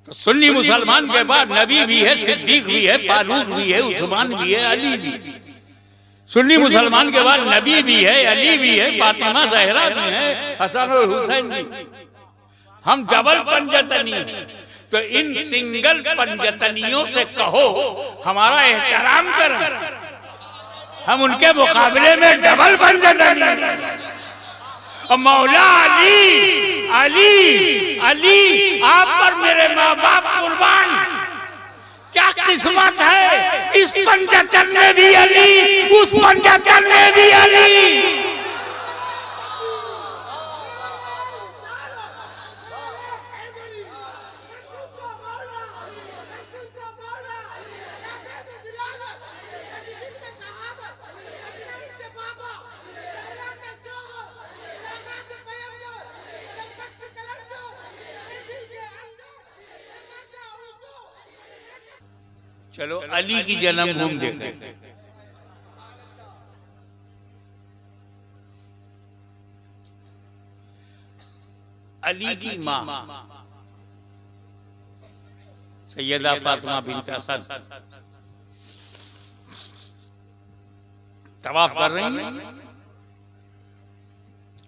तो सुन्नी मुसलमान के बाद नबी भी है, सिद्दीक भी है, फारूक भी है, उस्मान भी है, अली भी। सुन्नी मुसलमान के बाद नबी भी है, अली भी है, फातिमा ज़हरा भी है, हसन और हुसैन भी। हम डबल पंजतनी हैं। तो इन सिंगल पंजतनियों से कहो हमारा एहतराम करें, हम उनके मुकाबले में डबल पंजतनी हैं। और मौला अली अली अली आप पर मेरे माँ बाप कुर्बान। क्या किस्मत है, इस पंजतन में भी अली, उस पंजतन में भी अली। चलो अली की जन्मभूमि देखें। अली की माँ सैयदा फातिमा बिन्त असद तवाफ कर रही हैं।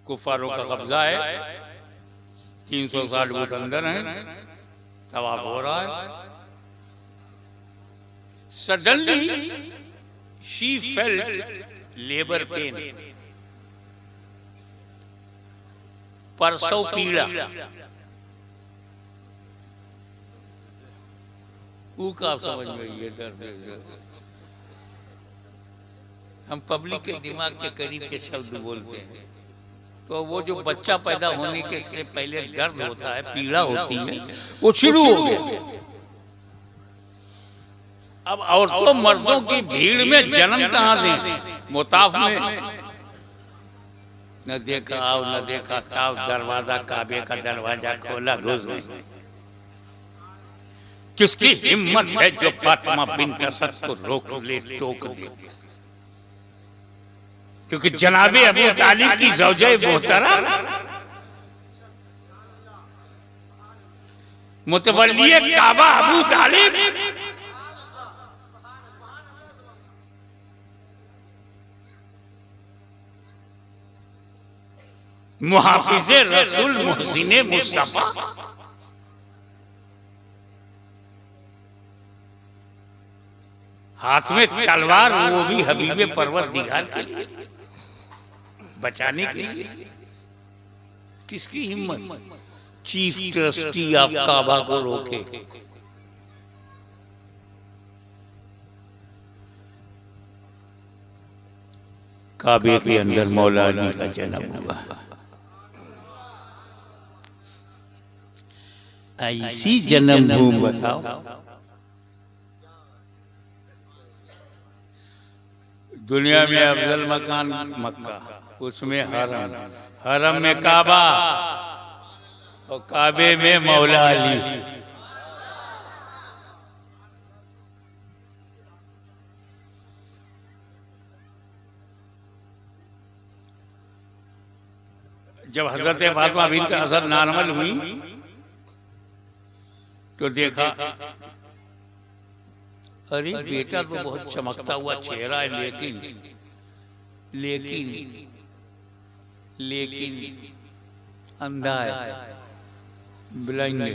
कुफारों का कब्जा है, 360 फुट अंदर हैं, तवाफ हो रहा है। Suddenly, she felt labor pain, प्रसव पीड़ा। का समझ में ये दर्द। हम पब्लिक के दिमाग के करीब के शब्द बोलते हैं, तो वो जो बच्चा पैदा होने के से पहले दर्द होता है, पीड़ा होती है, वो शुरू हो गया। अब औरतों मर्दों की भीड़ में जन्म कहाँ दें? मुताफ में न देखा आओ न देखा ताव, दरवाजा काबे का दरवाजा खोला घुस गए। किसकी हिम्मत है जो फातिमा बिन्त असद को रोक ले, टोक दे? क्योंकि जनाबे अबू तालिब की ज़ौजे मोहतरम मुतवल्लिए काबा अबू तालिब मुहाफिज़े रसूल मुहसिने मुस्तफा हाथ में तलवार, वो भी हबीबे परवरदिगार के लिए बचाने के लिए। किसकी हिम्मत चीफ ट्रस्टी ऑफ काबा को रोके? काबे के अंदर मौला अली का जन्म हुआ। ऐसी जन्मभूमि बताओ। दुनिया में अफजल मकान मक्का, उसमें हरम, हरम में काबा और काबे में मौला अली। जब हजरत फातिमा बिन्त असद नार्मल हुई तो देखा, अरे बेटा तो बहुत चमकता हुआ चेहरा है, लेकिन अंधा है, ब्लाइंड है,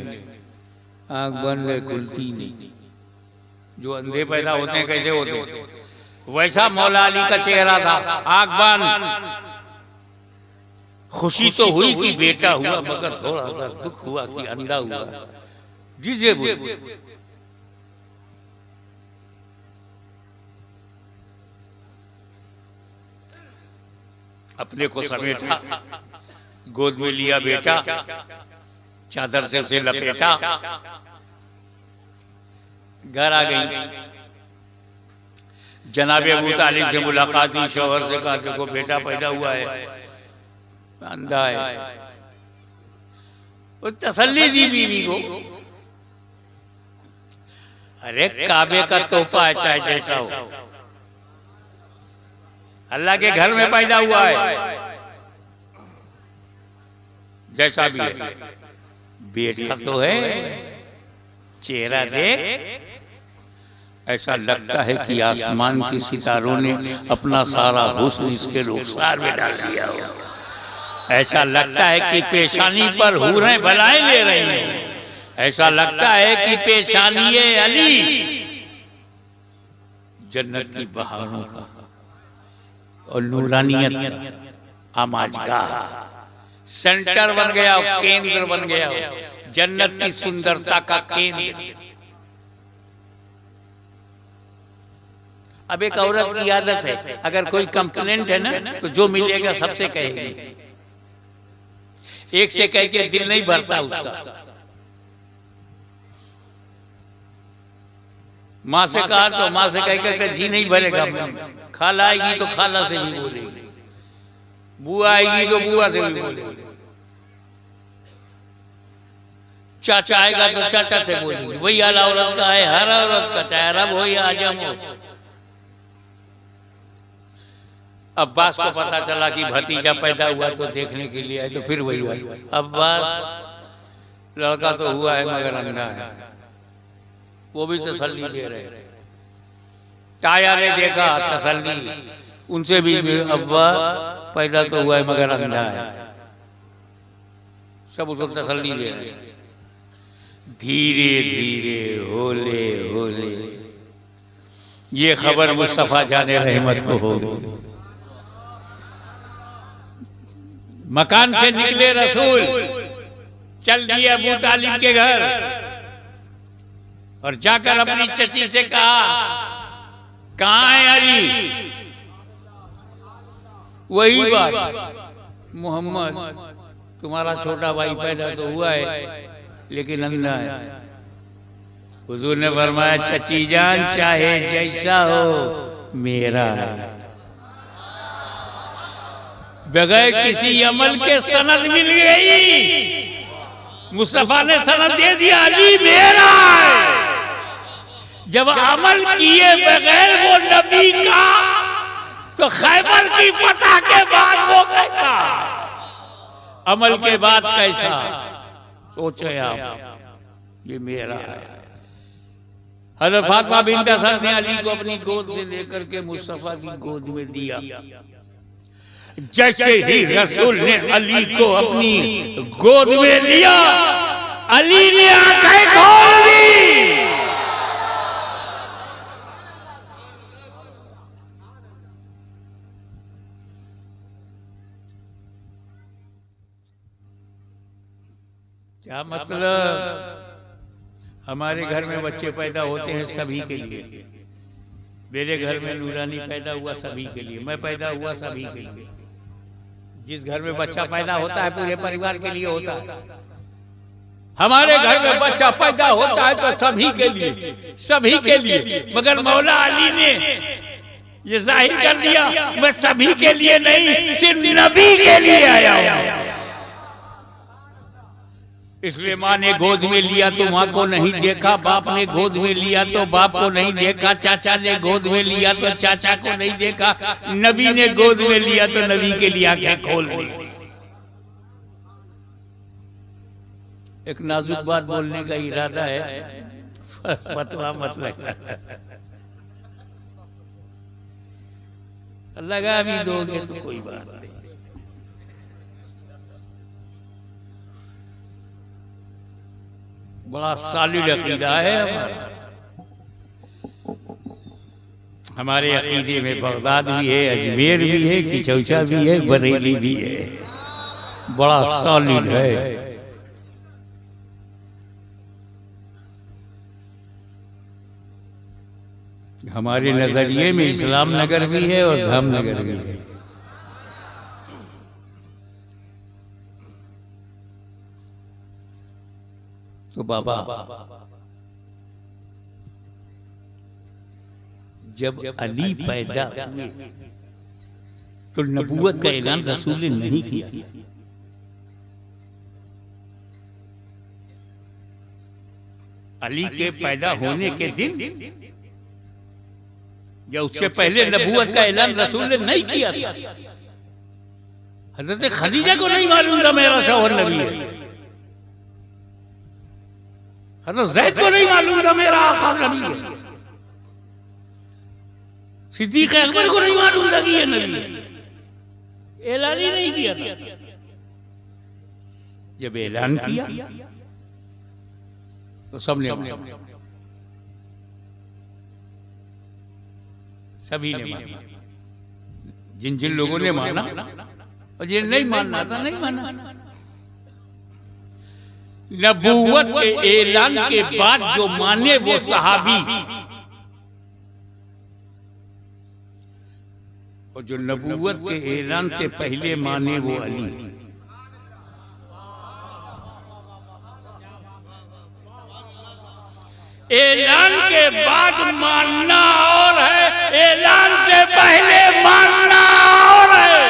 आंख बंद है, खुलती नहीं। जो अंधे पैदा होते हैं कैसे होते हैं, वैसा मौला अली का चेहरा था, आंख बंद। खुशी तो हुई कि बेटा हुआ, मगर थोड़ा सा दुख हुआ कि अंधा हुआ। डिजेबल। अपने को समेटा, गोद में लिया बेटा, चादर से उसे लपेटा, घर आ गई। जनाबे अबू तालिब से मुलाकात हुई, शौहर से कहा देखो बेटा पैदा हुआ है, अंधा है। वो तसल्ली दी बीवी को, अरे काबे का तोहफा है, चाहे जैसा हो, अल्लाह के घर में पैदा हुआ है, जैसा भी है, बेटा तो है। चेहरा देख ऐसा लगता है कि आसमान के सितारों ने अपना सारा हुस्न इसके रुखसार में डाल दिया हो। ऐसा लगता है कि पेशानी पर हूरें भलाएं ले रही हैं। ऐसा लगता है कि पेशानी अली जन्नत की बहारों का और नूरानियत का आमाजगाह सेंटर बन गया, केंद्र बन गया, जन्नत की सुंदरता का केंद्र। अब एक औरत की आदत है, अगर कोई कंप्लेंट है ना तो जो मिलेगा सबसे कहेगी, एक से कह के दिल नहीं भरता उसका। माँ से कहा तो माँ से कह के जी नहीं भरेगा, खाला आएगी तो खाला से भी बोलेगी, बुआ आएगी तो बुआ से भी बोलेगी, चाचा आएगा तो चाचा से बोलेगी। वही हाल औरत का है, हर औरत का, चाहे अरब हो या आजम हो। अब्बास को पता चला कि भतीजा पैदा हुआ तो देखने के लिए आए, तो फिर वही हुआ, अब्बास लड़का तो हुआ है मगर अंधा है, वो भी तसल्ली दे रहे। ताया ने देखा तसल्ली, उनसे भी अब्बा पैदा तो हुआ है मगर अंधा है, सब उसको तसल्ली दे रहे। धीरे धीरे होले होले ये खबर मुस्तफा जाने रहमत को हो गई। मकान से निकले रसूल, चल दिए अबू तालिब के घर और जाकर अपनी चची से कहा, कहाँ है अली? वही बात, मोहम्मद तुम्हारा छोटा भाई पैदा तो हुआ है लेकिन अंधा है। हुजूर ने फरमाया, चची जान चाहे जैसा हो मेरा है। बगैर किसी अमल के सनद मिल गई, मुस्तफा ने सनद दे दिया, अली मेरा है। जब अमल किए बगैर वो नबी का, तो खैबर की फतह के बाद वो कैसा, अमल के बाद कैसा, सोचे आप, ये मेरा है। हज़रत फातिमा बिन्त असद ने अली को अपनी गोद से लेकर के मुस्तफा की गोद में दिया। जैसे ही रसूल ने अली को अपनी गोद में लिया, अली ने आंखें खोल दी। क्या मतलब? हमारे घर में बच्चे पैदा होते हैं सभी के लिए, मेरे घर में नूरानी पैदा हुआ सभी के लिए, मैं पैदा हुआ सभी के लिए। जिस घर में बच्चा पैदा होता है पूरे परिवार के लिए होता है। हमारे घर में बच्चा पैदा होता है तो सभी के लिए, सभी के लिए। मगर मौला अली ने ये जाहिर कर दिया, मैं सभी के लिए नहीं, सिर्फ नबी के लिए आया हूं। इसलिए माँ ने गोद में लिया तो माँ को नहीं देखा, बाप ने गोद में लिया तो बाप को नहीं देखा, चाचा ने गोद में लिया तो चाचा को नहीं देखा, नबी ने गोद में लिया तो नबी के लिए आंखें खोल दी। एक नाजुक बात बोलने का इरादा है, फतवा मत लगा भी दोगे तो कोई बात नहीं। बड़ा सालिड अकीदा है हमारा। हमारे अकीदे में बगदाद भी है, अजमेर भी है, किचौचा भी है, बरेली भी है, बड़ा सालिड है। हमारे नजरिए में इस्लाम नगर भी है और धर्म नगर भी है। तो बाबा जब अली पैदा हुए तो नबूवत का ऐलान रसूल ने नहीं किया। अली के पैदा होने के दिन या उससे पहले नबूवत का ऐलान रसूल ने नहीं किया था। हजरत खदीजा को नहीं मालूम था मेरा शौहर नबी है। हज़रत ज़ैद को नहीं मालूम था मेरा आका नबी है, सिद्दीक़ अकबर को नहीं मालूम था कि ये नबी है, ऐलान ही नहीं किया था। जब ऐलान किया तो सबने सभी ने माना, जिन जिन लोगों ने माना और जिन नहीं मानना था नहीं माना। नबूवत के ऐलान के बाद जो माने वो सहाबी, और जो नबूवत के ऐलान से पहले माने वो अली। ऐलान के बाद मानना और है, ऐलान से पहले मानना और है।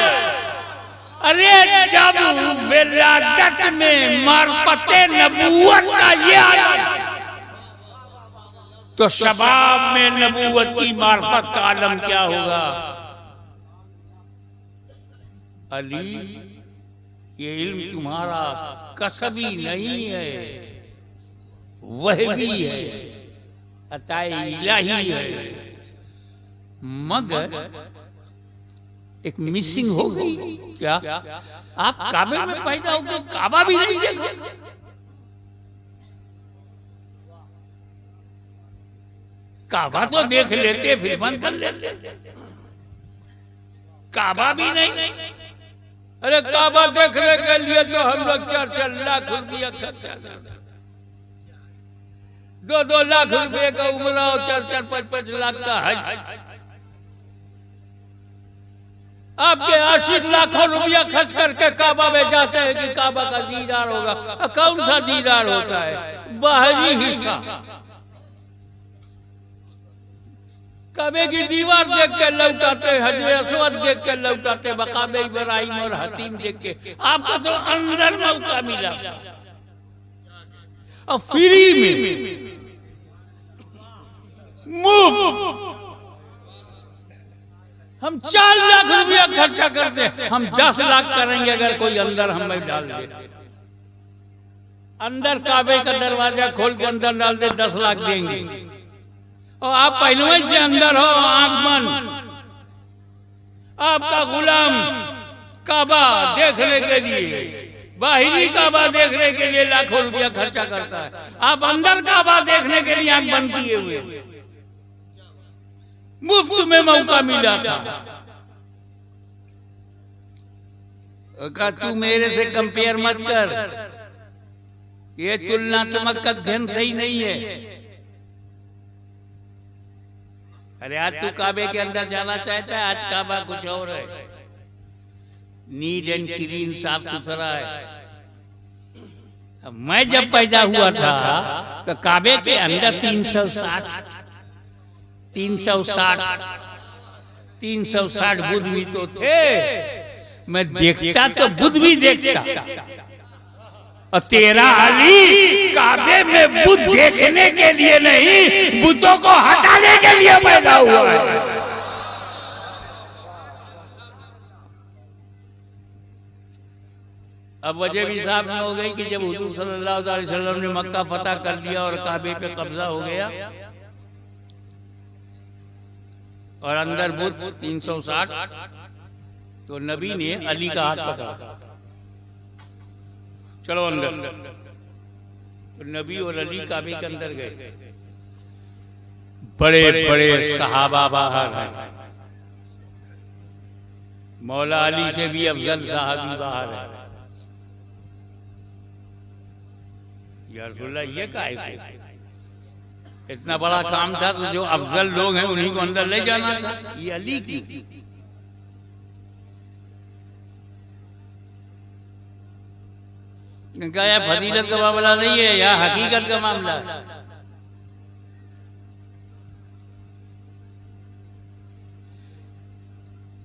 अरे जब विलादत में मार्फते नबूवत का ये आलम, तो शबाब में नबूवत की मार्फत का आलम क्या होगा? अली, ये इल्म तुम्हारा कसबी नहीं है, वह भी है, अताए इलाही है। मगर एक मिसिंग हो गई। क्या आप काबे में पैदा होकर काबा भी नहीं देखते? काबा तो देख लेते फिर बंद कर लेते, काबा भी नहीं। अरे काबा देखने के लिए तो हम लोग 4-4 लाख रुपया खर्चा करते, 2-2 लाख रुपए का उम्रा और 4-5 लाख का हज। आपके आशिक लाखों रुपया खर्च करके काबा में जाते हैं कि काबा का दीदार होगा। कौन सा दीदार होता है? बाहरी हिस्सा। काबे की दीवार देख के लौटाते, हजरे अस्वद देख के लौटाते, मकाम इब्राहिम और हतीम देख के। आपको तो अंदर मौका मिला और फ्री में मुफ्त। हम 4 लाख रुपया खर्चा करते, हम 10 लाख करेंगे अगर कोई अंदर हमें डाल दे। अंदर काबे का दरवाजा खोल के अंदर डाल दे, 10 लाख देंगे। और आप पहलुओं से अंदर हो, आंख बंद, आपका गुलाम काबा देखने के लिए, बाहरी काबा देखने के लिए लाखों रुपया खर्चा करता है। आप अंदर काबा देखने के लिए आंख बंद किए हुए, मुफ्त में मौका मिला था। कहा तू मेरे से कंपेयर मत कर, ये तुलनात्मक अध्ययन सही नहीं है। अरे आज तू काबे के अंदर जाना चाहता है, आज काबा कुछ और है, नीट एंड क्लीन, साफ सुथरा है। मैं जब पैदा हुआ था तो काबे के अंदर 360 बुद्ध भी तो थे। मैं देखता तो बुद्ध भी देखता, और तेरा अली काबे में बुद्ध देखने के लिए नहीं, बुतों को हटाने के लिए पैदा हुआ है। अब वजह भी साफ में हो गई कि जब हुजूर सल्लल्लाहु अलैहि वसल्लम ने मक्का फतह कर दिया और काबे पे कब्जा हो गया और अंदर बुद्ध 360, तो नबी ने अली का हाथ पकड़ा, चलो अंदर। तो नबी और अली काबे के अंदर गए। बड़े बड़े सहाबा बाहर हैं, मौला अली से भी अफजल सहाबी बाहर है। या रसूलल्लाह, ये काहे को? इतना बड़ा काम था तो जो अफजल लोग हैं उन्हीं को अंदर ले जाना था। ये अली की क्या फजीलत का मामला नहीं है, या हकीकत का मामला है।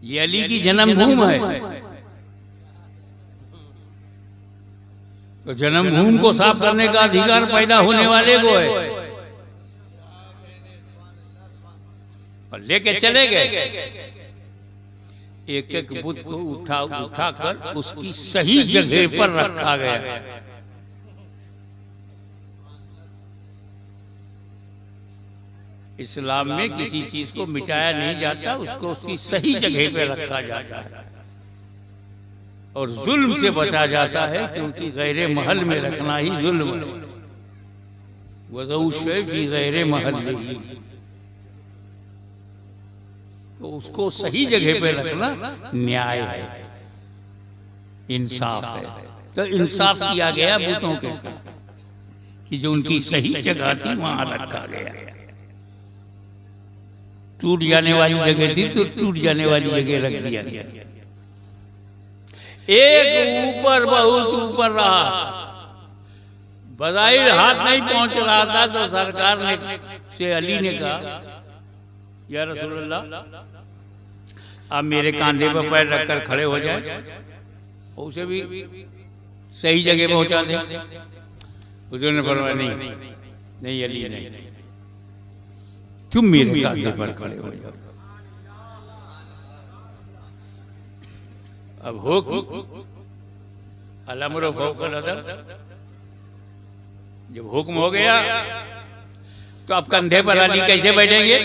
ये अली की जन्मभूमि है, तो जन्मभूमि को साफ करने का अधिकार पैदा होने वाले को है। और लेके चले गए, एक एक बुत को उठाकर उसकी सही जगह पर रखा गया। इस्लाम में किसी चीज को मिटाया नहीं जाता, उसको उसकी सही जगह पे रखा जाता है और जुल्म से बचा जाता है, क्योंकि गैर महल में रखना ही जुल्म है। वज़ऊ शै फी गैर महल, तो उसको सही जगह पे रखना न्याय है, इंसाफ है। तो इंसाफ किया गया बूतों के साथ कि जो उनकी सही जगह थी वहां रखा गया। टूट जाने वाली जगह थी तो टूट जाने वाली जगह रख दिया गया। एक ऊपर बहुत ऊपर रहा, बज़ाहिर हाथ नहीं पहुंच रहा था, तो सरकार ने से अली ने कहा, या रसूलल्लाह आप मेरे कांधे पर पैर रखकर खड़े हो जाए, उसे भी सही जगह पहुंचा दे। हुजूर ने फरमाया नहीं नहीं अली नहीं, तुम मेरे कांधे पर खड़े हो जाओ। अब हुक्म अल-अम्रु फ़ौक़ल अदल, जब हुक्म हो गया तो अब कंधे पर अली कैसे बैठेंगे?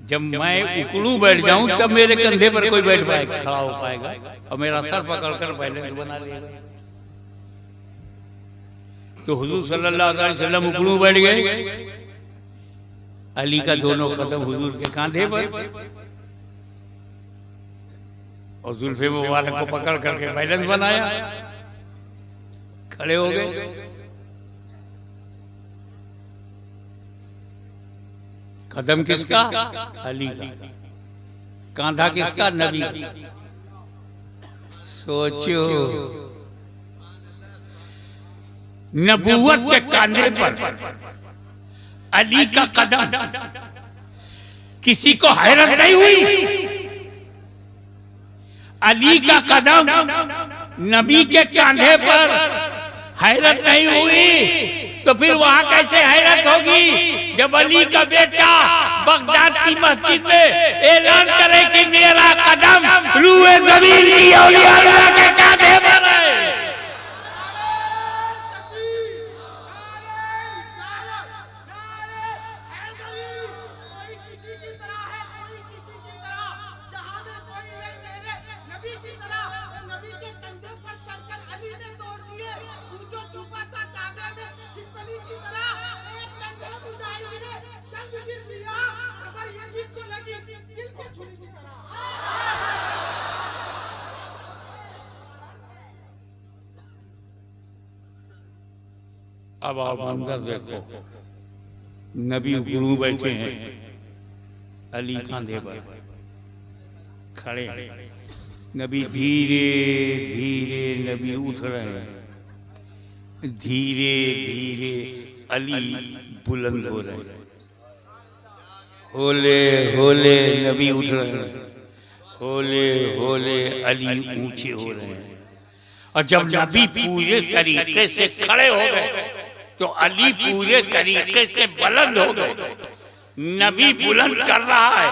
जब मैं उकड़ू बैठ जाऊं तब मेरे कंधे पर कोई बैठ पाएगा, खड़ा हो पाएगा और मेरा सर पकड़कर बैलेंस बना लेगा। तो हुजूर सल्लल्लाहु अलैहि वसल्लम उकड़ू बैठ गए, अली का दोनों कदम हुजूर के कांधे पर और जुल्फे मुबारक को पकड़ करके बैलेंस बनाया, खड़े हो गए। कदम किसका? अली का। कांधा किसका? नबी। सोचो, नबूवत के कांधे पर अली का कदम, किसी को हैरत नहीं हुई? अली का कदम नबी के कांधे पर हैरत नहीं हुई तो फिर वहां कैसे हैरत होगी जब अली का बेटा बगदाद की मस्जिद में ऐलान करे कि मेरा कदम रूए ज़मीन की औलिया अल्लाह के कांधे पर है। अब आप मंजर देखो, नबी गुरु बैठे हैं, अली कांधे पर खड़े हैं, नबी धीरे धीरे नबी उठ रहे हैं, धीरे धीरे अली बुलंद हो रहे हैं, होले होले नबी उठ रहे हैं, होले होले अली ऊंचे हो रहे हैं। और जब नबी पूरे तरीके से खड़े हो गए तो अली पूरे तरीके से बुलंद हो गए। नबी बुलंद कर रहा है,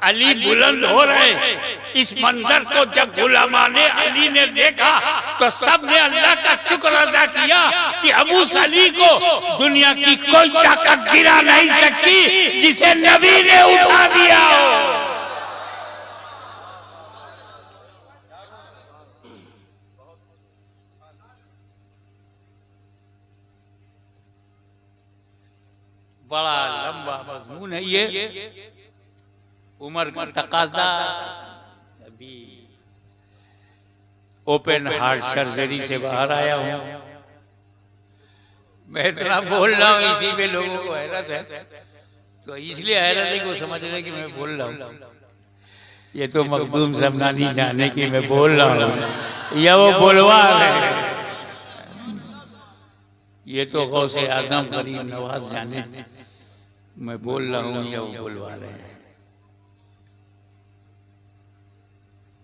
अली बुलंद हो रहे हैं। इस मंजर को जब उलमा ने अली ने देखा तो सब ने अल्लाह का शुक्र अदा किया कि अब उस अली को दुनिया की कोई ताकत गिरा नहीं सकती जिसे नबी ने उठा दिया हो। बड़ा लंबा मजमून है ये, उमर का तकाजा, अभी ओपन हार्ट सर्जरी से बाहर आया हूं। मैं इतना बोल रहा हूं इसी पे लोगों को हैरत है, तो इसलिए हैरत है कि समझ रहे कि मैं बोल रहा हूं। ये तो मखदूम समनानी जाने की मैं बोल रहा हूं या वो बोलवा रहे, ये तो गौसे आजम गरीब नवाज जाने मैं बोल रहा हूँ या वो बोलवा रहे हैं।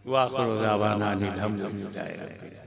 वाखिर दावाना अनिल हम्दुलिल्लाहि रब्बिल आलमीन।